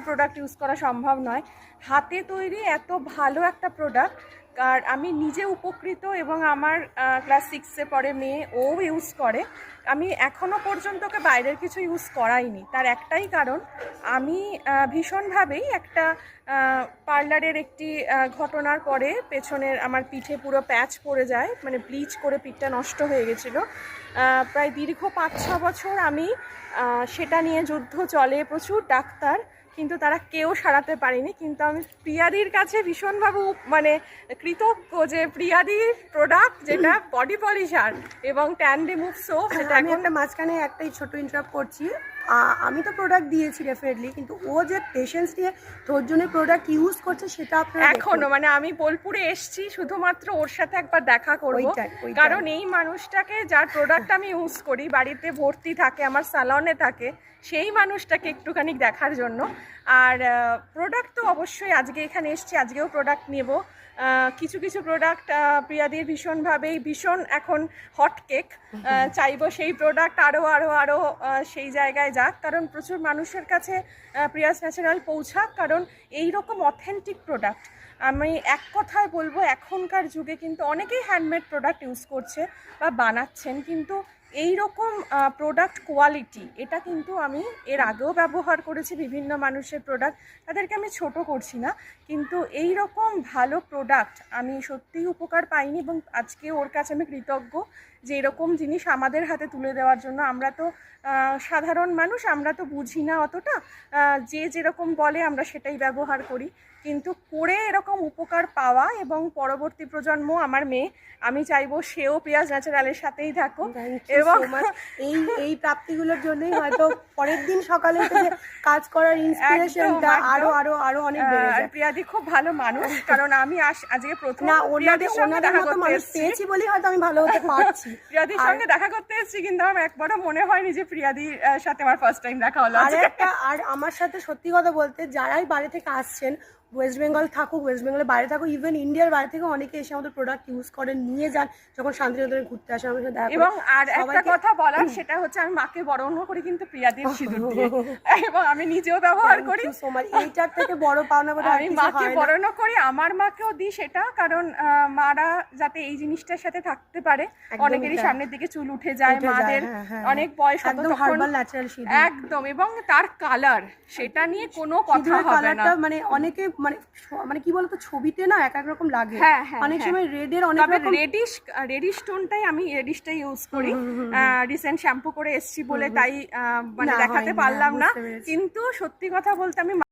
Product use করা সম্ভব নয়। হাতে তৈরি এত ভালো একটা প্রোডাক্ট, আর আমি নিজে উপকৃত এবং আমার ক্লাস 6-এ পড়ে মেয়ে, ও ইউজ করে। আমি এখনও পর্যন্ত ওকে বাইরের কিছু ইউজ করাইনি। তার একটাই কারণ, আমি ভীষণভাবেই একটা পার্লারের একটি ঘটনার পরে পেছনের আমার পিঠে পুরো প্যাচ পড়ে যায়, মানে ব্লিচ করে পিঠটা নষ্ট হয়ে গেছিলো। প্রায় দীর্ঘ 5-6 বছর আমি সেটা নিয়ে যুদ্ধ চলে, প্রচুর ডাক্তার, কিন্তু তারা কেউ সারাতে পারেনি। কিন্তু আমি প্রিয়াদির কাছে ভীষণভাবে মানে কৃতজ্ঞ যে প্রিয়াদির প্রোডাক্ট, যেটা বডি পলিশার এবং ট্যান রিমুভ সোপ, সেটা আমি একটা মাঝখানে একটাই ছোট ইন্টারাপ্ট করছি। আমি তো প্রোডাক্ট দিয়েছি ডেফিনেটলি, কিন্তু ও যে পেশেন্স নিয়ে ধৈর্য নিয়ে প্রোডাক্ট ইউজ করছে সেটা আপনারা এখনো, মানে আমি বোলপুরে এসছি শুধুমাত্র ওর সাথে একবার দেখা করবো, কারণ এই মানুষটাকে, যার প্রোডাক্ট আমি ইউজ করি, বাড়িতে ভর্তি থাকে, আমার স্যালনে থাকে, সেই মানুষটাকে একটুখানি দেখার জন্য। আর প্রোডাক্ট তো অবশ্যই আজকে এখানে এসছি, আজকেও প্রোডাক্ট নেব। কিছু কিছু প্রোডাক্ট প্রিয়াদির ভীষণ এখন হট কেক, চাইবো সেই প্রোডাক্ট আরও সেই জায়গায় যাক, কারণ প্রচুর মানুষের কাছে প্রিয়াস ন্যাচারাল পৌঁছাক। কারণ এই রকম অথেন্টিক প্রোডাক্ট, আমি এক কথায় বলবো, এখনকার যুগে কিন্তু অনেকেই হ্যান্ডমেড প্রোডাক্ট ইউজ করছে বা বানাচ্ছেন, কিন্তু এই রকম প্রোডাক্ট কোয়ালিটি, এটা কিন্তু আমি এর আগেও ব্যবহার করেছি বিভিন্ন মানুষের প্রোডাক্ট, তাদেরকে আমি ছোট করছি না, কিন্তু এই রকম ভালো প্রোডাক্ট আমি সত্যিই উপকার পাইনি। এবং আজকে ওর কাছে আমি কৃতজ্ঞ যে এরকম জিনিস আমাদের হাতে তুলে দেওয়ার জন্য। আমরা তো সাধারণ মানুষ, আমরা তো বুঝি না অতটা, যে যেরকম বলে আমরা সেটাই ব্যবহার করি, কিন্তু করে এরকম উপকার পাওয়া, এবং পরবর্তী প্রজন্ম, আমার মেয়ে, আমি চাইবো সেও প্রিয়াস ন্যাচারালের সাথেই থাকুক। এবং এই প্রাপ্তিগুলোর জন্যই হয়তো পরের দিন সকালে কাজ করার ইন্সপিরেশনটা আরো অনেক বেড়ে যায়। প্রিয়াদি খুব ভালো মানুষ, কারণ আমি আজকে প্রথম ওনাদের মতো মানুষ পেয়েছি বলেই হয়তো আমি ভালো হতে পারছি। প্রিয়াদির সঙ্গে দেখা করতে এসেছি, কিন্তু আমার একবারও মনে হয়নি যে প্রিয়াদির সাথে আমার ফার্স্ট টাইম দেখা হলো। আর আমার সাথে সত্যি কথা বলতে, যারাই বাইরে থেকে আসছেন, ওয়েস্ট বেঙ্গল থাকুক, ওয়েস্ট বেঙ্গলের বাইরে থাকুক, ইভেন ইন্ডিয়ার বাইরে থেকে অনেকে এসে আমাদের প্রোডাক্ট ইউজ করেন, নিয়ে যান, যখন শান্তিনিকেতনে ঘুরতে আসে আমাদের সাথে দেখা করেন। এবং আর একটা কথা বলার, সেটা হচ্ছে আমি মাকে বরণ করি কিন্তু প্রিয়াদির সিঁদুর দিয়ে, এবং আমি নিজেও ব্যবহার করি। এইটার থেকে বড় পাওনা আমি মাকে বরণ করি, আমার মাকেও দিই সেটা, কারণ মারা যাতে এই জিনিসটার সাথে থাকতে পারে। অনেকেরই সামনের দিকে চুল উঠে যায়, মাদের অনেক বয়স, একদম, এবং তার কালার, সেটা নিয়ে কোনো কথা হবে না। মানে অনেকে মানে কি বলতো, ছবিতে না এক এক রকম লাগে, অনেক সময় রেডের অনেক রকম, রেডিশ টোনটাই আমি রেডিশটাই ইউজ করি। রিসেন্ট শ্যাম্পু করে এসছি বলে তাই মানে দেখাতে পারলাম না, কিন্তু সত্যি কথা বলতে আমি